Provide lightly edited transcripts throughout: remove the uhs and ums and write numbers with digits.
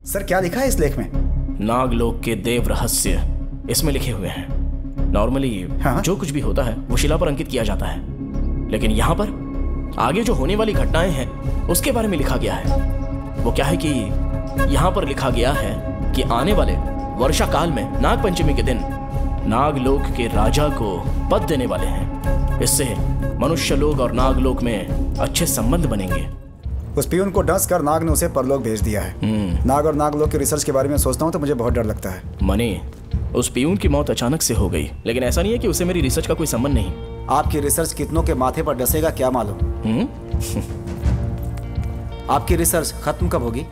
Sir क्या लिखा है इस लेख में? नागलोक के देव रहस्य इसमें लिखे हुए हैं। नॉर्मली जो कुछ भी होता है वो शिला पर अंकित किया जाता है, लेकिन यहाँ पर आगे जो होने वाली घटनाएं हैं उसके बारे में लिखा गया है। वो क्या है कि यहाँ पर लिखा गया है कि आने वाले वर्षा काल में नाग पंचमी के दिन नागलोक के राजा को पद देने वाले हैं। इससे मनुष्य लोग और नागलोक में अच्छे संबंध बनेंगे। उस पियून को डस कर नाग ने उसे परलोक भेज दिया है। नाग और नागलोक के रिसर्च के बारे में सोचता हूँ तो मुझे बहुत डर लगता है। मनी, उस पियून की मौत अचानक से हो गई, लेकिन ऐसा नहीं है कि उसे मेरी रिसर्च का कोई संबंध नहीं। आपकी रिसर्च कितनों के माथे पर डसेगा क्या मालूम। आपकी रिसर्च खत्म कब होगी?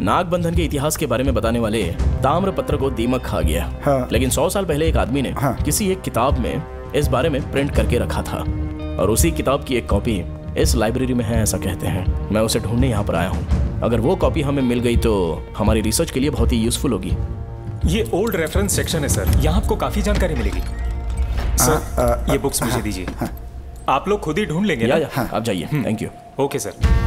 नागबंधन के इतिहास के बारे में बताने वाले ताम्रपत्र को दीमक खा गया। लेकिन 100 साल पहले एक आदमी ने किसी एक किताब में इस बारे में प्रिंट करके रखा था, और उसी किताब की एक कॉपी इस लाइब्रेरी में है, ऐसा कहते हैं। मैं उसे ढूंढने यहाँ पर आया हूँ। अगर वो कॉपी हमें मिल गई तो हमारी रिसर्च के लिए बहुत ही यूजफुल होगी। ये ओल्ड रेफरेंस सेक्शन है सर, यहाँ आपको काफी जानकारी मिलेगी। सर ये बुक्स मुझे दीजिए। आप लोग खुद ही ढूंढ लेंगे ना? आप जाइए। Thank you. Okay sir.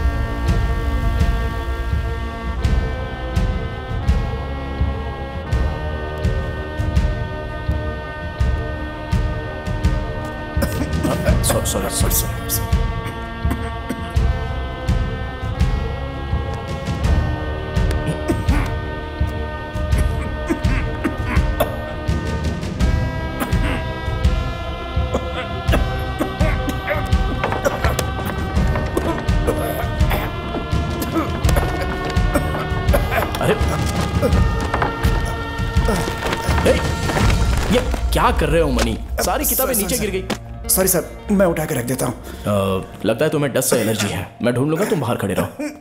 Sorry. ये क्या कर रहे हो मनी? सारी किताबें नीचे गिर गई। सॉरी सर, मैं उठा के रख देता हूँ। लगता है तुम्हें डस्ट से एलर्जी है। मैं ढूंढ लूंगा, तुम बाहर खड़े रहो।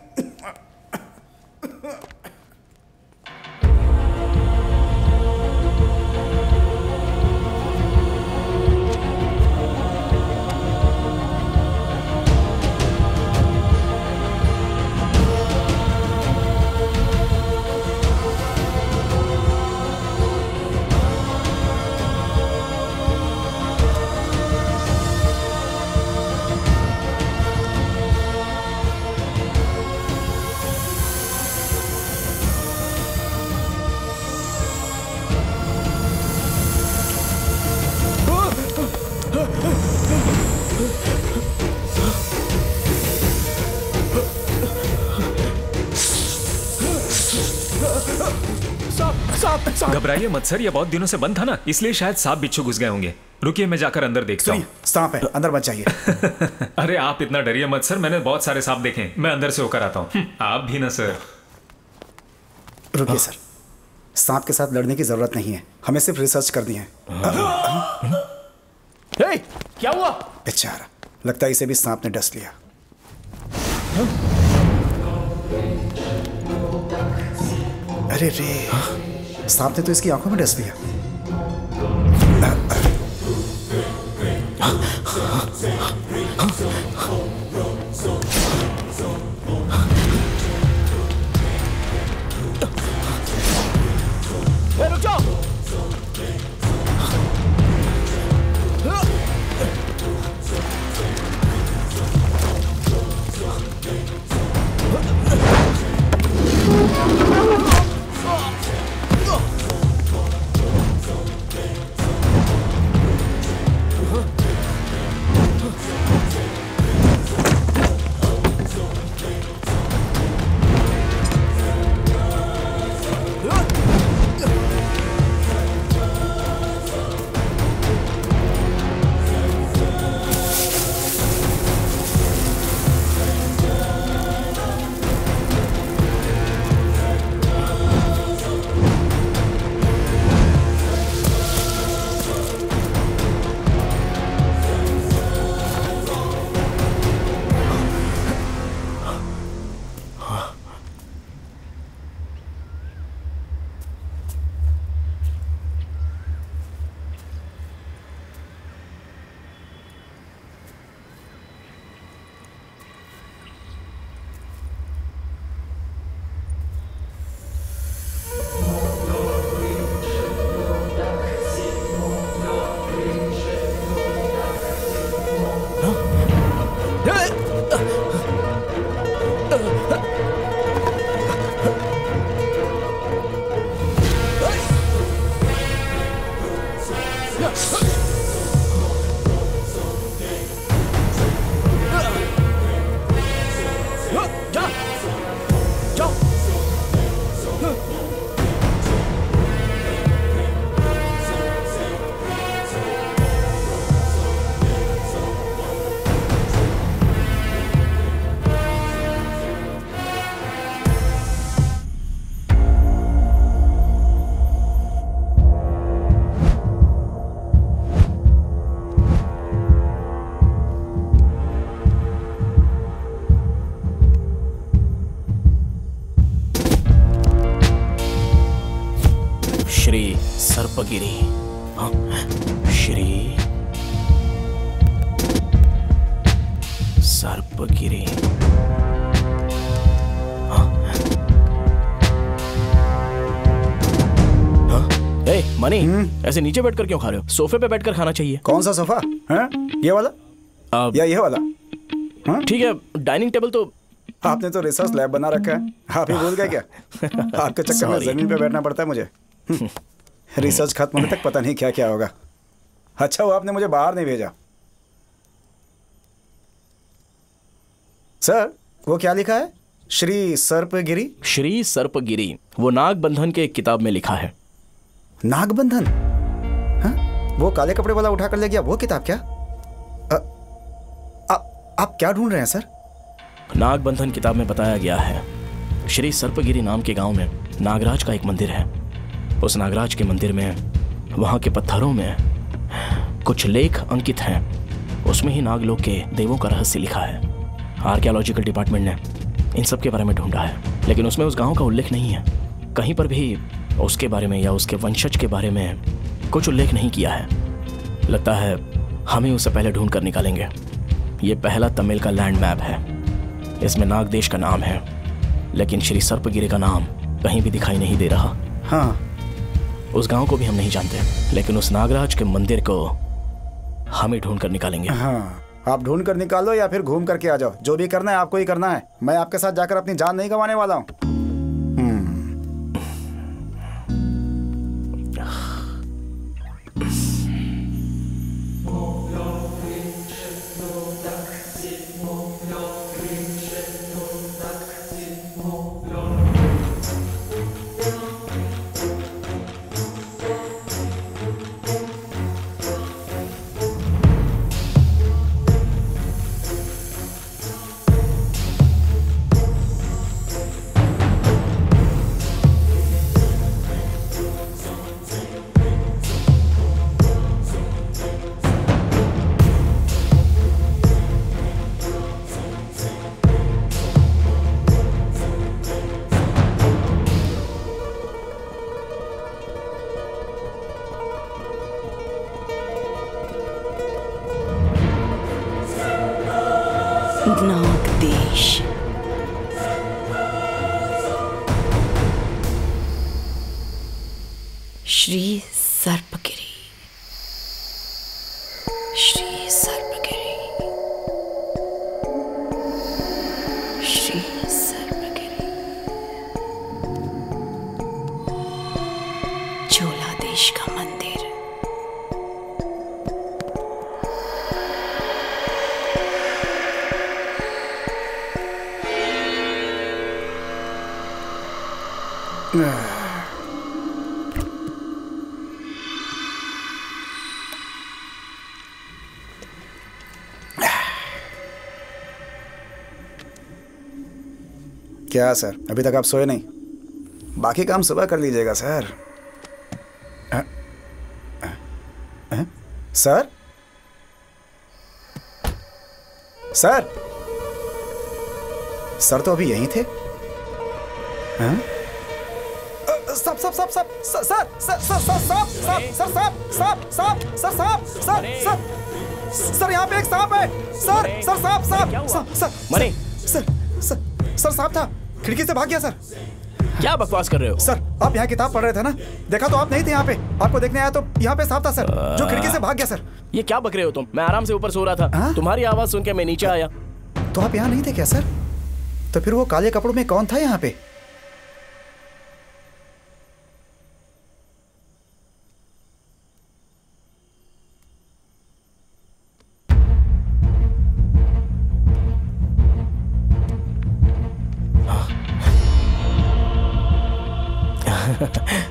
घबराइए मत सर, ये बहुत दिनों से बंद था ना, इसलिए शायद सांप बिच्छू घुस गए होंगे। रुकिए मैं जाकर अंदर देखता हूँ। सांप है, अंदर मत जाइए। अरे आप इतना डरिए मत सर, मैंने बहुत सारे सांप देखे। मैं अंदर से होकर आता हूँ। आप भी ना सर। रुकिए सर, सांप के साथ लड़ने की जरूरत नहीं है, हमें सिर्फ रिसर्च करनी है। क्या हुआ? बेचारा, लगता है इसे भी सांप ने डस लिया। अरे रे, सांप ने तो इसकी आंखों में डस लिया। रुक जाओ। सर्पगिरी। हाँ, श्री सर्पगिरी। ए, मनी, ऐसे नीचे बैठकर क्यों खा रहे हो? सोफे पे बैठकर खाना चाहिए। कौन सा सोफा है? ये वाला या ये वाला? ठीक है, डाइनिंग टेबल तो आपने तो रिसर्च लैब बना रखा है, आप ही भूल गए क्या? आपके चक्कर में जमीन पे बैठना पड़ता है मुझे। रिसर्च खत्म होने तक पता नहीं क्या क्या होगा। अच्छा वो आपने मुझे बाहर नहीं भेजा। सर वो क्या लिखा है? श्री सर्पगिरी। श्री सर्पगिरी वो नागबंधन के एक किताब में लिखा है। नागबंधन? हाँ? वो काले कपड़े वाला उठा कर ले गया वो किताब क्या? आप क्या ढूंढ रहे हैं सर? नागबंधन किताब में बताया गया है श्री सर्पगिरी नाम के गांव में नागराज का एक मंदिर है। उस नागराज के मंदिर में वहां के पत्थरों में कुछ लेख अंकित हैं। उसमें ही नागलोक के देवों का रहस्य लिखा है। आर्कियोलॉजिकल डिपार्टमेंट ने इन सब के बारे में ढूंढा है, लेकिन उसमें उस गांव का उल्लेख नहीं है। कहीं पर भी उसके बारे में या उसके वंशज के बारे में कुछ उल्लेख नहीं किया है। लगता है हम ही उसे पहले ढूंढ कर निकालेंगे। ये पहला तमिल का लैंड मैप है। इसमें नाग देश का नाम है, लेकिन श्री सर्पगिरी का नाम कहीं भी दिखाई नहीं दे रहा। हाँ, उस गांव को भी हम नहीं जानते, लेकिन उस नागराज के मंदिर को हम ही ढूंढ कर निकालेंगे। हाँ, आप ढूंढ कर निकालो या फिर घूम करके आ जाओ। जो भी करना है आपको ही करना है। मैं आपके साथ जाकर अपनी जान नहीं गंवाने वाला हूँ। नागदेश। श्री सर्पगिरी। श्री सर्पगिरी। श्री सर्पगिरी। चोला देश का मंदिर। क्या सर, अभी तक आप सोए नहीं? बाकी काम सुबह कर लीजिएगा सर। सर सर सर तो अभी यहीं थे। सब सब सब सब sir sir sir sir sir sir sir sir sir sir sir sir यहाँ पे एक सांप है सर। सर सांप सांप sir money, sir sir sir सांप था, खिड़की से भाग गया सर। क्या बकवास कर रहे हो? सर आप यहाँ किताब पढ़ रहे थे ना, देखा तो आप नहीं थे यहाँ पे। आपको देखने आया तो यहाँ पे सांप था सर, जो खिड़की से भाग गया सर। ये क्या बक रहे हो तुम? मैं आराम से ऊपर सो रहा था। तुम्हारी आवाज सुन के मैं नीचे आया। तो आप यहाँ नहीं थे क्या सर? तो फिर वो काले कपड़ों में कौन था यहाँ पे?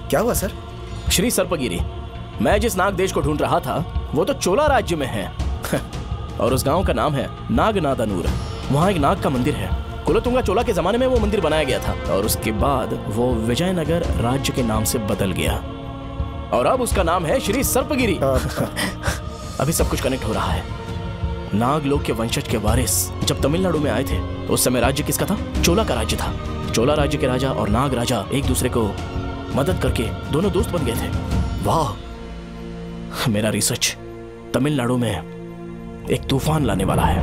क्या हुआ सर? श्री सर्पगिरी, मैं जिस नाग देश को ढूंढ रहा था वो तो चोला राज्य में है। और उस गांव का नाम है नागनादानूर। वहां एक नाग का मंदिर है। कुलोतुंगा चोला के जमाने में वो मंदिर बनाया गया था और उसके बाद वो विजयनगर राज्य के नाम से बदल गया और अब उसका नाम है श्री सर्पगिरी। अभी सब कुछ कनेक्ट हो रहा है। नागलोक के वंशज के वारिस जब तमिलनाडु में आए थे तो उस समय राज्य किसका था? चोला का राज्य था। चोला राज्य के राजा और नाग राजा एक दूसरे को मदद करके दोनों दोस्त बन गए थे। वाह, मेरा रिसर्च तमिलनाडु में एक तूफान लाने वाला है।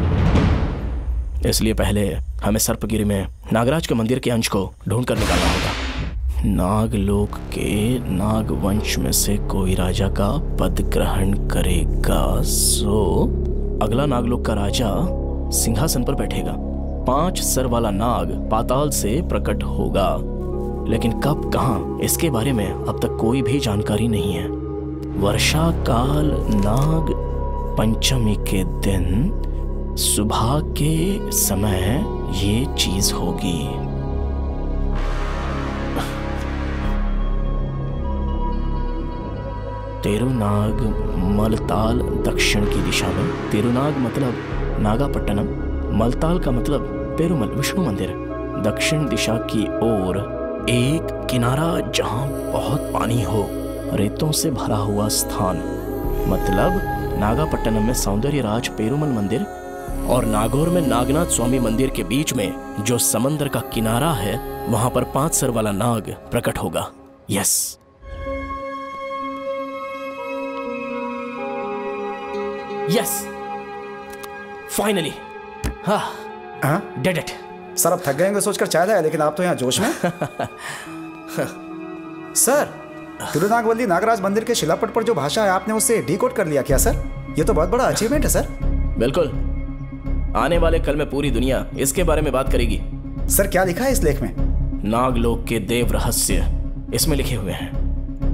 इसलिए पहले हमें सर्पगिरी में नागराज के मंदिर के अंश को ढूंढ कर निकालना होगा। नागलोक के नागवंश में से कोई राजा का पद ग्रहण करेगा। अगला नागलोक का राजा सिंहासन पर बैठेगा। 5 सर वाला नाग पाताल से प्रकट होगा, लेकिन कब कहां इसके बारे में अब तक कोई भी जानकारी नहीं है। वर्षा काल नाग पंचमी के दिन सुबह के समय ये चीज होगी। तेरुनाग मलताल दक्षिण की दिशा में। तेरुनाग मतलब नागापट्टनम, मलताल का मतलब पेरुमल विष्णु मंदिर। दक्षिण दिशा की ओर एक किनारा जहां बहुत पानी हो, रेतों से भरा हुआ स्थान, मतलब नागापट्टनम में सौंदर्यराज पेरुमल मंदिर और नागौर में नागनाथ स्वामी मंदिर के बीच में जो समंदर का किनारा है, वहां पर 5 सर वाला नाग प्रकट होगा। Yes, yes, finally. हाँ, डेड इट। सर अब थक गए होंगे सोचकर चाह है, लेकिन आप तो यहाँ जोश में। सर, तिरुनागवल्ली नागराज मंदिर के शिलापट पर जो भाषा है आपने उससे डिकोड कर लिया क्या सर? ये तो बहुत बड़ा अचीवमेंट है सर। बिल्कुल, आने वाले कल में पूरी दुनिया इसके बारे में बात करेगी। सर क्या लिखा है इस लेख में? नागलोक के देव रहस्य इसमें लिखे हुए हैं।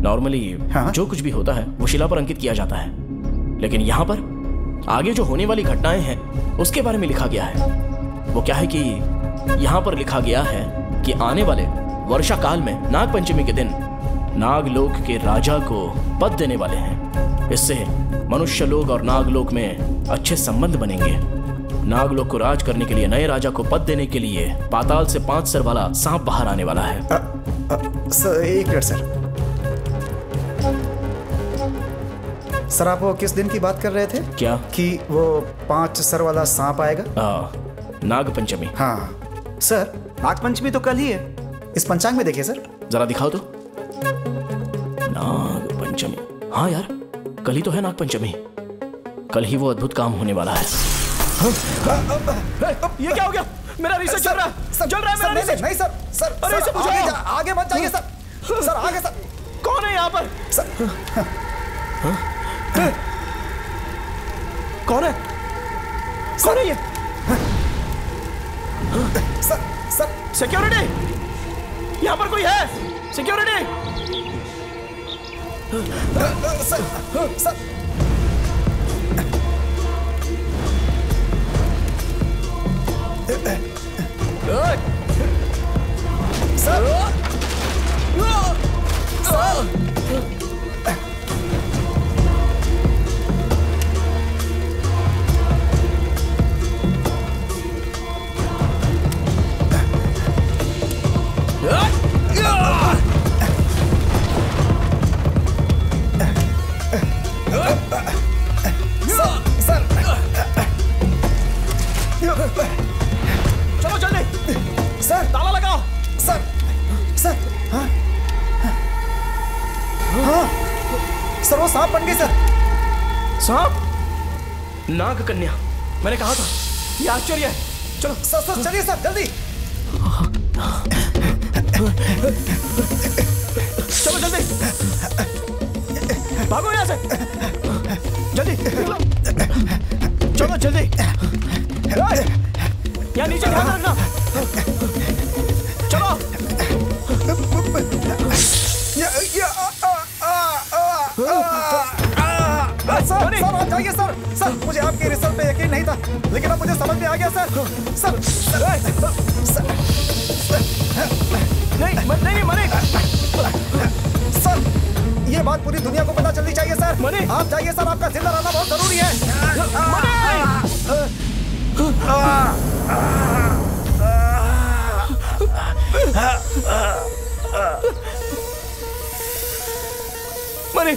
नॉर्मली जो कुछ भी होता है वो शिला पर अंकित किया जाता है, लेकिन यहाँ पर आगे जो होने वाली घटनाएं हैं उसके बारे में लिखा गया है। वो क्या है कि यहाँ पर लिखा गया है कि आने वाले वर्षा काल में नाग पंचमी के दिन नागलोक के राजा को पद देने वाले हैं। इससे मनुष्य लोग और नागलोक में अच्छे संबंध बनेंगे। नागलोक को राज करने के लिए नए राजा को पद देने के लिए पाताल से 5 सर वाला सांप बाहर आने वाला है। सर एक मिनट सर। सर आप वो किस दिन की बात कर रहे थे? क्या? कि वो 5 सर वाला सांप आएगा? नाग पंचमी। हाँ सर, नाग पंचमी तो कल ही है। इस पंचांग में देखिए सर। जरा दिखाओ तो। नाग पंचमी, हाँ यार कल ही तो है नाग पंचमी। कल ही वो अद्भुत काम होने वाला है। ये क्या हो गया? मेरा रिसर्च चल रहा है मेरा रिसर्च। नहीं सर, सर अरे सर आगे मत जाइए सर। सर आगे सर। कौन है यहाँ पर? कौन है? कौन है ये? सर सर सिक्योरिटी, यहाँ पर कोई है? सिक्योरिटी। सर सर चलो जल्दी। सर ताला लगाओ। सर सर हाँ हाँ सर वो सांप बन गए सर। सांप? नाग कन्या, मैंने कहा था ये आश्चर्य है। चलो सर सर चलिए सर जल्दी। चलो जल्दी भागो यहाँ से। जल्दी निकलो। चलो जल्दी। यहाँ नीचे ध्यान रखना। चलो। सर आप जाइए सर। सर मुझे आपके रिसर्च पे यकीन नहीं था, लेकिन अब मुझे समझ में आ गया सर। सर नहीं मरे। सर ये बात पूरी दुनिया को पता चलनी चाहिए सर। मरे। आप जाइए सर, आपका जिंदा रहना बहुत जरूरी है। मरे।